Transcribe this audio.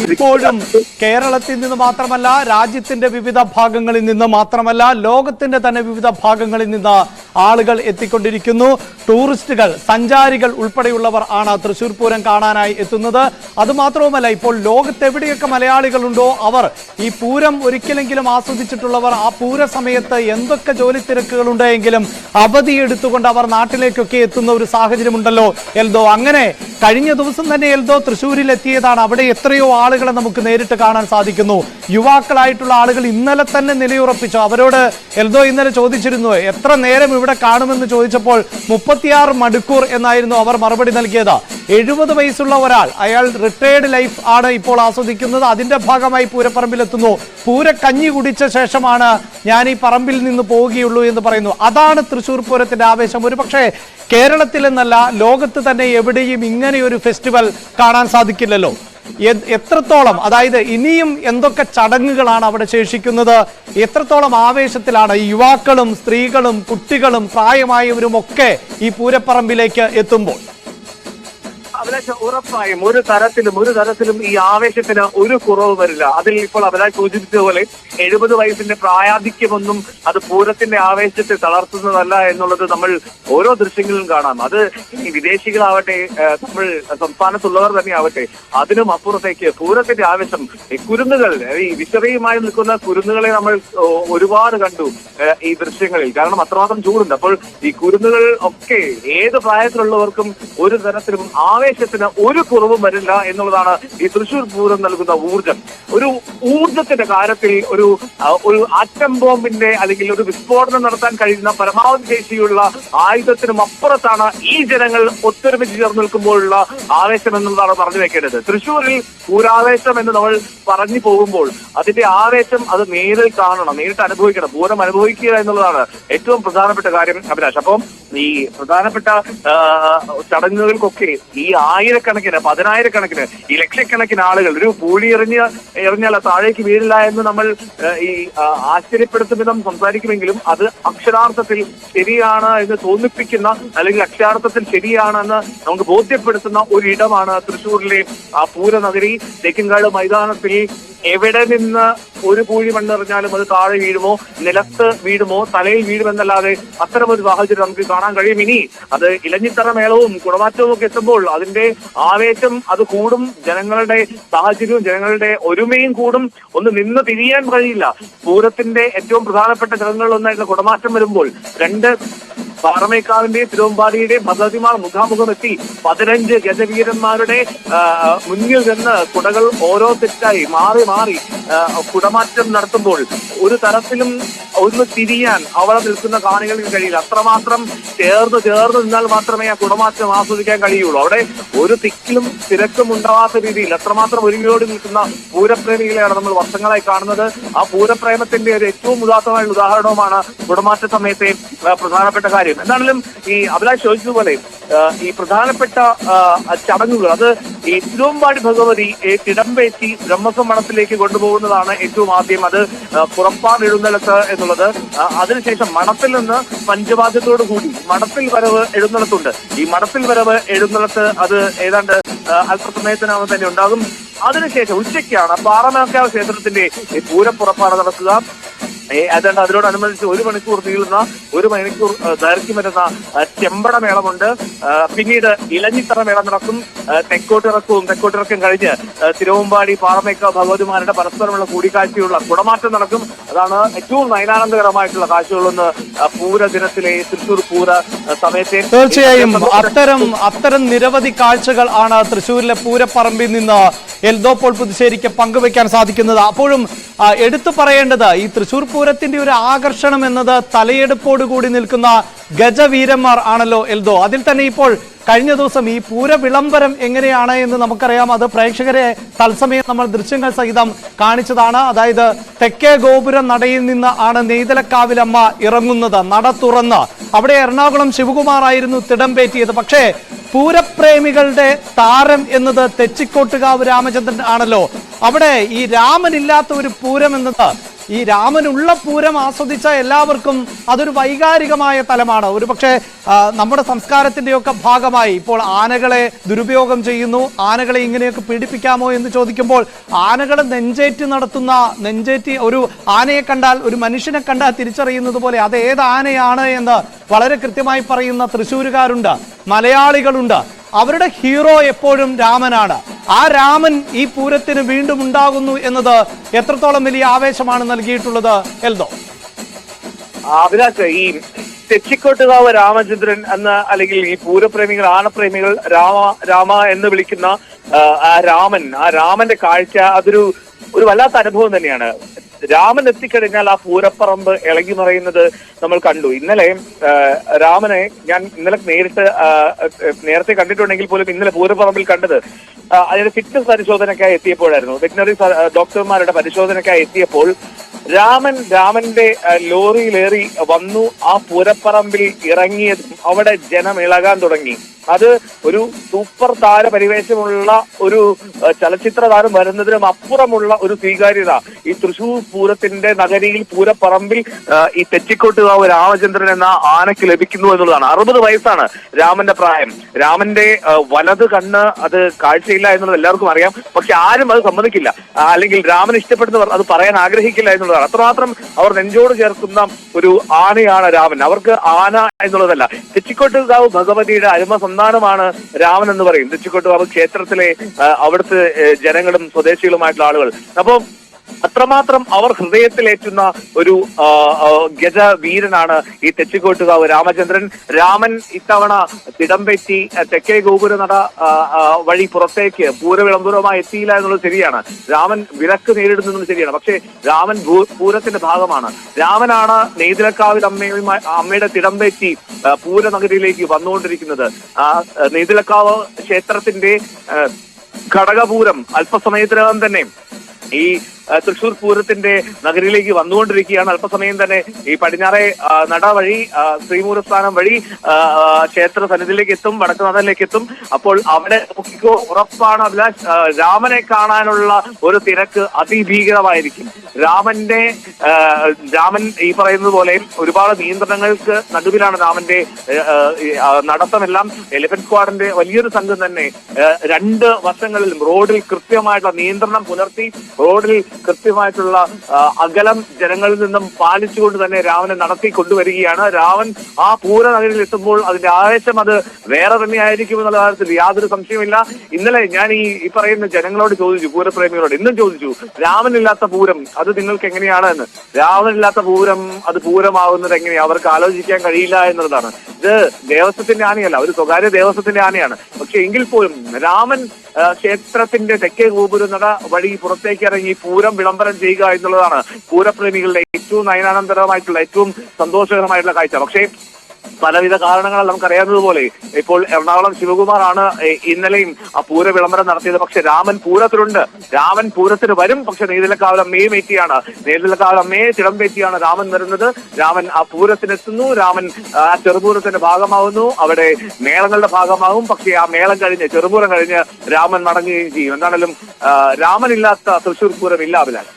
ഇപ്പോഴും കേരളത്തിൽ നിന്ന് മാത്രമല്ല, രാജ്യത്തിന്റെ വിവിധ ഭാഗങ്ങളിൽ നിന്ന് മാത്രമല്ല, ലോകത്തിന്റെ തന്നെ വിവിധ ഭാഗങ്ങളിൽ നിന്ന് ആളുകൾ എത്തിക്കൊണ്ടിരിക്കുന്നു. ടൂറിസ്റ്റുകൾ, സഞ്ചാരികൾ ഉൾപ്പെടെയുള്ളവർ ആണ് തൃശ്ശൂർ പൂരം കാണാനായി എത്തുന്നത്. അതുമാത്രവുമല്ല, ഇപ്പോൾ ലോകത്തെവിടെയൊക്കെ മലയാളികളുണ്ടോ അവർ ഈ പൂരം ഒരിക്കലെങ്കിലും ആസ്വദിച്ചിട്ടുള്ളവർ ആ പൂര സമയത്ത് എന്തൊക്കെ ജോലി തിരക്കുകളുണ്ടെങ്കിലും അവധി എടുത്തുകൊണ്ട് അവർ നാട്ടിലേക്കൊക്കെ എത്തുന്ന ഒരു സാഹചര്യമുണ്ടല്ലോ എൽദോ. അങ്ങനെ കഴിഞ്ഞ ദിവസം തന്നെ എൽദോ തൃശ്ശൂരിൽ എത്തിയതാണ്. അവിടെ എത്രയോ ആളുകളെ നമുക്ക് നേരിട്ട് കാണാൻ സാധിക്കുന്നു. യുവാക്കളായിട്ടുള്ള ആളുകൾ ഇന്നലെ തന്നെ നിലയുറപ്പിച്ചു. അവരോട് എൽദോ ഇന്നലെ ചോദിച്ചിരുന്നു എത്ര നേരം ഇവിടെ കാണുമെന്ന് ചോദിച്ചപ്പോൾ 36 മണിക്കൂർ എന്നായിരുന്നു അവർ മറുപടി നൽകിയത്. 70 വയസ്സുള്ള ഒരാൾ, അയാൾ റിട്ടയർഡ് ലൈഫ് ആണ് ഇപ്പോൾ ആസ്വദിക്കുന്നത്. അതിന്റെ ഭാഗമായി പൂരപ്പറമ്പിൽ എത്തുന്നു. പൂരക്കഞ്ഞി കുടിച്ച ശേഷമാണ് ഞാൻ ഈ പറമ്പിൽ നിന്ന് പോവുകയുള്ളൂ എന്ന് പറയുന്നു. അതാണ് തൃശ്ശൂർ പൂരത്തിന്റെ ആവേശം. ഒരു പക്ഷേ കേരളത്തിൽ എന്നല്ല, ലോകത്ത് തന്നെ എവിടെയും ഇങ്ങനെയൊരു ഫെസ്റ്റിവൽ കാണാൻ സാധിക്കില്ലല്ലോ. എത്രത്തോളം, അതായത് ഇനിയും എന്തൊക്കെ ചടങ്ങുകളാണ് അവിടെ ശേഷിക്കുന്നത്, എത്രത്തോളം ആവേശത്തിലാണ് ഈ യുവാക്കളും സ്ത്രീകളും കുട്ടികളും പ്രായമായവരും ഒക്കെ ഈ പൂരപ്പറമ്പിലേക്ക് എത്തുമ്പോൾ? അഭിലാഷ്, ഉറപ്പായും ഒരു തരത്തിലും ഈ ആവേശത്തിന് ഒരു കുറവ് വരില്ല. അതിൽ ഇപ്പോൾ അഭിലാഷ് സൂചിപ്പിച്ചതുപോലെ 70 വയസ്സിന്റെ പ്രായാധിക്യമൊന്നും അത് പൂരത്തിന്റെ ആവേശത്തെ തളർത്തുന്നതല്ല എന്നുള്ളത് നമ്മൾ ഓരോ ദൃശ്യങ്ങളിലും കാണാം. അത് ഈ വിദേശികളാവട്ടെ, നമ്മൾ സംസ്ഥാനത്തുള്ളവർ തന്നെ ആവട്ടെ, അതിനും അപ്പുറത്തേക്ക് പൂരത്തിന്റെ ആവേശം, ഈ കുരുന്നുകൾ, ഈ വിശറിയുമായി നിൽക്കുന്ന കുരുന്നുകളെ നമ്മൾ ഒരുപാട് കണ്ടു ഈ ദൃശ്യങ്ങളിൽ. കാരണം അത്രമാത്രം ചൂടുണ്ട്. അപ്പോൾ ഈ കുരുന്നുകൾ ഒക്കെ ഏത് പ്രായത്തിലുള്ളവർക്കും ഒരു തരത്തിലും ആവേശത്തിന് ഒരു കുറവും വരില്ല എന്നുള്ളതാണ് ഈ തൃശ്ശൂർ പൂരം നൽകുന്ന ഊർജം. ഒരു ഊർജത്തിന്റെ കാര്യത്തിൽ ഒരു ആറ്റം ബോംബിന്റെ അല്ലെങ്കിൽ ഒരു വിസ്ഫോടനം നടത്താൻ കഴിയുന്ന പരമാവധി ശേഷിയുള്ള ആയുധത്തിനും അപ്പുറത്താണ് ഈ ജനങ്ങൾ ഒത്തൊരുമിച്ച് ചേർന്ന് നിൽക്കുമ്പോഴുള്ള ആവേശം എന്നുള്ളതാണ് പറഞ്ഞു വെക്കേണ്ടത്. തൃശ്ശൂരിൽ പൂരാവേശം എന്ന് നമ്മൾ പറഞ്ഞു പോകുമ്പോൾ അതിന്റെ ആവേശം അത് നേരിൽ കാണണം, നേരിട്ട് അനുഭവിക്കണം, പൂരം അനുഭവിക്കുക എന്നുള്ളതാണ് ഏറ്റവും പ്രധാനപ്പെട്ട കാര്യം അഭിലാഷ്. അപ്പം ഈ പ്രധാനപ്പെട്ട ചടങ്ങുകൾക്കൊക്കെ ഈ ആയിരക്കണക്കിന്, 10,000-കണക്കിന്, ഈ ലക്ഷക്കണക്കിന് ആളുകൾ ഒരു പൂഴി എറിഞ്ഞാൽ താഴേക്ക് വീഴില്ല എന്ന് നമ്മൾ ഈ ആശ്ചര്യപ്പെടുത്തും വിധം സംസാരിക്കുമെങ്കിലും അത് അക്ഷരാർത്ഥത്തിൽ ശരിയാണ് എന്ന് തോന്നിപ്പിക്കുന്ന, അല്ലെങ്കിൽ അക്ഷരാർത്ഥത്തിൽ ശരിയാണെന്ന് നമുക്ക് ബോധ്യപ്പെടുത്തുന്ന ഒരിടമാണ് തൃശ്ശൂരിലെ ആ പൂരനഗരി. തേക്കിൻകാട് മൈതാനത്തിൽ എവിടെ നിന്ന് ഒരു പൂഴി മണ്ണെറിഞ്ഞാലും അത് താഴെ വീഴുമോ, നിലത്ത് വീഴുമോ, തലയിൽ വീഴുമെന്നല്ലാതെ അത്തരമൊരു സാഹചര്യം നമുക്ക് കാണാൻ കഴിയും. ഇനി അത് ഇലഞ്ഞിത്തറ മേളവും കുടമാറ്റവും ഒക്കെ എത്തുമ്പോൾ അതിന്റെ ആവേശം അത് കൂടും. ജനങ്ങളുടെ സാഹചര്യവും ജനങ്ങളുടെ ഒരുമയും കൂടും. ഒന്ന് നിന്ന് തിരിയാൻ കഴിയില്ല. പൂരത്തിന്റെ ഏറ്റവും പ്രധാനപ്പെട്ട ചടങ്ങുകളിലൊന്നായിട്ടുള്ള കുടമാറ്റം വരുമ്പോൾ രണ്ട് പാറമേക്കാവിന്റെയും തിരുവമ്പാടിയുടെയും ഭഗവതിമാർ മുഖാമുഖം എത്തി 15 ഗജവീരന്മാരുടെ മുന്നിൽ നിന്ന് കുടകൾ ഓരോ തെറ്റായി മാറി മാറി കുടമാറ്റം നടത്തുമ്പോൾ ഒരു തരത്തിലും ഒന്ന് തിരിയാൻ അവിടെ നിൽക്കുന്ന കാണികൾക്ക് കഴിയില്ല. അത്രമാത്രം ചേർന്ന് നിന്നാൽ മാത്രമേ ആ കുടമാറ്റം ആസ്വദിക്കാൻ കഴിയുള്ളൂ. അവിടെ ഒരു തിക്കിലും തിരക്കും ഉണ്ടാവാത്ത രീതിയിൽ അത്രമാത്രം ഒരുങ്ങിയോടി നിൽക്കുന്ന പൂരപ്രേമികളെയാണ് നമ്മൾ വർഷങ്ങളായി കാണുന്നത്. ആ പൂരപ്രേമത്തിന്റെ ഒരു ഏറ്റവും ഉദാത്തമായ ഉദാഹരണവുമാണ് കുടമാറ്റ സമയത്തെ പ്രധാനപ്പെട്ട കാര്യം. എന്താണെങ്കിലും ഈ അഭിലാഷ് ചോദിച്ചതുപോലെ ഈ പ്രധാനപ്പെട്ട ചടങ്ങുകൾ അത് ഈ തിരുവമ്പാടി ഭഗവതി തിടമ്പേറ്റി ബ്രഹ്മസമണത്തിലേക്ക് കൊണ്ടുപോകുന്നതാണ് ഏറ്റവും ആദ്യം. അത് പുറപ്പാട് എഴുന്നള്ളത്ത് എന്നുള്ളത്. അതിനുശേഷം മഠത്തിൽ നിന്ന് പഞ്ചവാദ്യത്തോടു കൂടി മഠത്തിൽ വരവ് എഴുന്നള്ളത്തുണ്ട്. ഈ മഠത്തിൽ വരവ് എഴുന്നള്ളത്ത് അത് ഏതാണ്ട് അല്പസമയത്തിനകം തന്നെ ഉണ്ടാകും. അതിനുശേഷം ഉച്ചയ്ക്കാണ് പാറമേക്കാവ് ക്ഷേത്രത്തിന്റെ പൂരപ്പുറപ്പാട് നടക്കുക. അതുകൊണ്ട് അതിനോടനുബന്ധിച്ച് 1 മണിക്കൂർ നീളുന്ന, 1 മണിക്കൂർ ദൈർഘ്യം വരുന്ന ചെമ്പട മേളമുണ്ട്. പിന്നീട് ഇലഞ്ഞിത്തറ മേളം നടക്കും. തെക്കോട്ടിറക്കം കഴിഞ്ഞ് തിരുവമ്പാടി പാറമേക്കാവ് ഭഗവതിമാരുടെ പരസ്പരമുള്ള കൂടിക്കാഴ്ചയുള്ള കുടമാറ്റം നടക്കും. അതാണ് ഏറ്റവും നയനാനന്ദകരമായിട്ടുള്ള കാഴ്ചകളൊന്ന് പൂരദിനത്തിലെ തൃശ്ശൂർ പൂര സമയത്തെ. തീർച്ചയായും അത്തരം നിരവധി കാഴ്ചകൾ ആണ് തൃശ്ശൂരിലെ പൂരപ്പറമ്പിൽ നിന്ന് എൽദോ പോൾ പുതുശ്ശേരിക്ക് പങ്കുവയ്ക്കാൻ സാധിക്കുന്നത്. അപ്പോഴും എടുത്തു പറയേണ്ടത് ഈ തൃശ്ശൂർ പൂരത്തിന്റെ ഒരു ആകർഷണം എന്നത് തലയെടുപ്പോടുകൂടി നിൽക്കുന്ന ഗജവീരന്മാർ ആണല്ലോ എൽദോ. അതിൽ തന്നെ ഇപ്പോൾ കഴിഞ്ഞ ദിവസം ഈ പൂര വിളംബരം എങ്ങനെയാണ് എന്ന് നമുക്കറിയാം. അത് പ്രേക്ഷകരെ തത്സമയം നമ്മൾ ദൃശ്യങ്ങൾ സഹിതം കാണിച്ചതാണ്. അതായത് തെക്കേ ഗോപുരം നടയിൽ നിന്ന് ആണ് നെയ്തലക്കാവിലമ്മ ഇറങ്ങുന്നത്, നട തുറന്ന്. അവിടെ എറണാകുളം ശിവകുമാർ ആയിരുന്നു തിടമ്പേറ്റിയത്. പക്ഷേ പൂരപ്രേമികളുടെ താരം എന്നത് തെച്ചിക്കോട്ടുകാവ് രാമചന്ദ്രൻ ആണല്ലോ. അവിടെ ഈ രാമനില്ലാത്ത ഒരു പൂരം എന്നത് ഈ രാമനുള്ള പൂരം ആസ്വദിച്ച എല്ലാവർക്കും അതൊരു വൈകാരികമായ തലമാണ്. ഒരുപക്ഷെ നമ്മുടെ സംസ്കാരത്തിന്റെയൊക്കെ ഭാഗമായി ഇപ്പോൾ ആനകളെ ദുരുപയോഗം ചെയ്യുന്നു, ആനകളെ ഇങ്ങനെയൊക്കെ പീഡിപ്പിക്കാമോ എന്ന് ചോദിക്കുമ്പോൾ ആനകളെ നെഞ്ചേറ്റി ഒരു ആനയെ കണ്ടാൽ, ഒരു മനുഷ്യനെ കണ്ടാൽ തിരിച്ചറിയുന്നത് പോലെ അത് ഏത് ആനയാണ് എന്ന് വളരെ കൃത്യമായി പറയുന്ന തൃശ്ശൂരുകാരുണ്ട്, മലയാളികളുണ്ട്. അവരുടെ ഹീറോ എപ്പോഴും രാമനാണ്. ആ രാമൻ ഈ പൂരത്തിന് വീണ്ടും ഉണ്ടാകുന്നു എന്നത് എത്രത്തോളം വലിയ ആവേശമാണ് നൽകിയിട്ടുള്ളത് എൽദോ? അഭിലാഷ്, ഈ തെച്ചിക്കോട്ടുകാവ് രാമചന്ദ്രൻ എന്ന, അല്ലെങ്കിൽ ഈ പൂരപ്രേമികൾ, ആനപ്രേമികൾ രാമ എന്ന് വിളിക്കുന്ന ആ രാമന്റെ കാഴ്ച അതൊരു വല്ലാത്ത അനുഭവം തന്നെയാണ്. രാമൻ എത്തിക്കഴിഞ്ഞാൽ ആ പൂരപ്പറമ്പ് ഇളകി മറയുന്നത് നമ്മൾ കണ്ടു. ഇന്നലെ രാമനെ ഞാൻ നേരത്തെ കണ്ടിട്ടുണ്ടെങ്കിൽ പോലും ഇന്നലെ പൂരപ്പറമ്പിൽ കണ്ടത് അതിന്റെ ഫിറ്റ്നസ് പരിശോധനയ്ക്കായി എത്തിയപ്പോഴായിരുന്നു. വെറ്റിനറി ഡോക്ടർമാരുടെ പരിശോധനയ്ക്കായി എത്തിയപ്പോൾ രാമന്റെ ലോറിയിലേറി വന്നു ആ പൂരപ്പറമ്പിൽ ഇറങ്ങിയതും അവിടെ ജനം ഇളകാൻ തുടങ്ങി. അത് ഒരു സൂപ്പർ താര പരിവേശമുള്ള ഒരു ചലച്ചിത്ര താരം വരുന്നതിനും അപ്പുറമുള്ള ഒരു സ്വീകാര്യത ഈ തൃശൂർ പൂരത്തിന്റെ നഗരിയിൽ, പൂരപ്പറമ്പിൽ ഈ തെച്ചിക്കോട്ടുകാവ് രാമചന്ദ്രൻ എന്ന ആനയ്ക്ക് ലഭിക്കുന്നു എന്നുള്ളതാണ്. 60 വയസ്സാണ് രാമന്റെ പ്രായം. രാമന്റെ വലത് കണ്ണ് അത് കാഴ്ചയില്ല എന്നുള്ളത് എല്ലാവർക്കും അറിയാം. പക്ഷെ ആരും അത് സമ്മതിക്കില്ല, അല്ലെങ്കിൽ രാമൻ ഇഷ്ടപ്പെടുന്നവർ അത് പറയാൻ ആഗ്രഹിക്കില്ല എന്നുള്ളതാണ്. അത്രമാത്രം അവർ നെഞ്ചോട് ചേർക്കുന്ന ഒരു ആനയാണ് രാമൻ. അവർക്ക് ആന എന്നുള്ളതല്ല, തെച്ചിക്കോട്ടുകാവ് ഭഗവതിയുടെ അരുമ സന്താനമാണ് രാമൻ എന്ന് പറയും. തെച്ചിക്കോട്ടുകാവ് ക്ഷേത്രത്തിലെ അവിടുത്തെ ജനങ്ങളും സ്വദേശികളുമായിട്ടുള്ള ആളുകൾ. അപ്പോ അത്രമാത്രം അവർ ഹൃദയത്തിലേറ്റുന്ന ഒരു ഗജവീരനാണ് ഈ തെച്ചിക്കോട്ടുകാവ് രാമചന്ദ്രൻ. രാമൻ ഇത്തവണ തിടംപറ്റി തെക്കേ ഗോപുരനട വഴി പുറത്തേക്ക് പൂരവിളംബരവുമായി എത്തിയില്ല എന്നുള്ളത് ശരിയാണ്. രാമൻ വിലക്ക് നേരിടുന്നത് ശരിയാണ്. പക്ഷേ രാമൻ പൂരത്തിന്റെ ഭാഗമാണ്. രാമനാണ് നെയ്തിലക്കാവിൽ അമ്മയുടെ തിടംപറ്റി പൂരനഗരിയിലേക്ക് വന്നുകൊണ്ടിരിക്കുന്നത്. നെയ്തിലക്കാവ് ക്ഷേത്രത്തിന്റെ ഘടകപൂരം അല്പസമയത്തിനകം തന്നെ ഈ തൃശൂർ പൂരത്തിന്റെ നഗരിയിലേക്ക് വന്നുകൊണ്ടിരിക്കുകയാണ്. അല്പസമയം തന്നെ ഈ പടിഞ്ഞാറെ നട വഴി, ശ്രീമൂലസ്ഥാനം വഴി ക്ഷേത്ര സന്നിധിയിലേക്ക് എത്തും, വടക്ക് നടയിലേക്ക് എത്തും. അപ്പോൾ അവിടെ നോക്കിക്കോ, ഉറപ്പാണ് അഭിലാഷ്, രാമനെ കാണാനുള്ള ഒരു തിരക്ക് അതിഭീകരമായിരിക്കും. രാമൻ ഈ പറയുന്നത് പോലെ ഒരുപാട് നിയന്ത്രണങ്ങൾക്ക് നടുവിലാണ് രാമന്റെ നടത്തമെല്ലാം. എലിഫന്റ് സ്ക്വാഡിന്റെ വലിയൊരു സംഘം തന്നെ 2 വശങ്ങളിലും റോഡിൽ കൃത്യമായിട്ടുള്ള നിയന്ത്രണം പുലർത്തി, റോഡിൽ കൃത്യമായിട്ടുള്ള അകലം ജനങ്ങളിൽ നിന്നും പാലിച്ചുകൊണ്ട് തന്നെ രാമനെ നടത്തി കൊണ്ടുവരികയാണ്. രാമൻ ആ പൂരനഗരിയിൽ എത്തുമ്പോൾ അതിന്റെ ആവേശം അത് വേറെ തന്നെയായിരിക്കും എന്നുള്ള കാര്യത്തിൽ യാതൊരു സംശയമില്ല. ഇന്നലെ ഞാൻ ഈ പറയുന്ന ജനങ്ങളോട് ചോദിച്ചു, പൂരപ്രേമികളോട് ഇന്നും ചോദിച്ചു, രാമനില്ലാത്ത പൂരം അത് നിങ്ങൾക്ക് എങ്ങനെയാണ് എന്ന്. രാമനില്ലാത്ത പൂരം അത് പൂരമാകുന്നത് എങ്ങനെയാണ്, അവർക്ക് ആലോചിക്കാൻ കഴിയില്ല എന്നുള്ളതാണ്. ഇത് ദേവസ്വത്തിന്റെ ആനയല്ല, ഒരു സ്വകാര്യ ദേവസ്വത്തിന്റെ ആനയാണ്. പക്ഷെ എങ്കിൽ പോലും രാമൻ ക്ഷേത്രത്തിന്റെ തെക്കേ ഗോപുരനട വഴി പുറത്തേക്ക് ഇറങ്ങി പൂരം വിളംബരം ചെയ്യുക എന്നുള്ളതാണ് പൂരപ്രേമികളുടെ ഏറ്റവും നയനാനന്ദകരമായിട്ടുള്ള, ഏറ്റവും സന്തോഷകരമായിട്ടുള്ള കാഴ്ച. പക്ഷേ പലവിധ കാരണങ്ങളാൽ നമുക്കറിയാവുന്നതുപോലെ ഇപ്പോൾ എറണാകുളം ശിവകുമാറാണ് ഇന്നലെയും ആ പൂര വിളംബരം നടത്തിയത്. പക്ഷെ രാമൻ പൂരത്തിലുണ്ട്, രാമൻ പൂരത്തിന് വരും. പക്ഷെ നെയ്തിലക്കാവിൽ അമ്മയും എത്തിയാണ്, നെയ്തിലക്കാവിൽ അമ്മയെ തിടംപേറ്റിയാണ് രാമൻ വരുന്നത്. രാമൻ ആ പൂരത്തിനെത്തുന്നു, രാമൻ ആ ചെറുപൂരത്തിന്റെ ഭാഗമാവുന്നു, അവിടെ മേളങ്ങളുടെ ഭാഗമാകും. പക്ഷെ ആ മേളം കഴിഞ്ഞ്, ചെറുപൂരം കഴിഞ്ഞ് രാമൻ മടങ്ങുകയും ചെയ്യും. എന്താണെങ്കിലും രാമനില്ലാത്ത തൃശ്ശൂർ പൂരം ഇല്ല അഭിലാഷ്.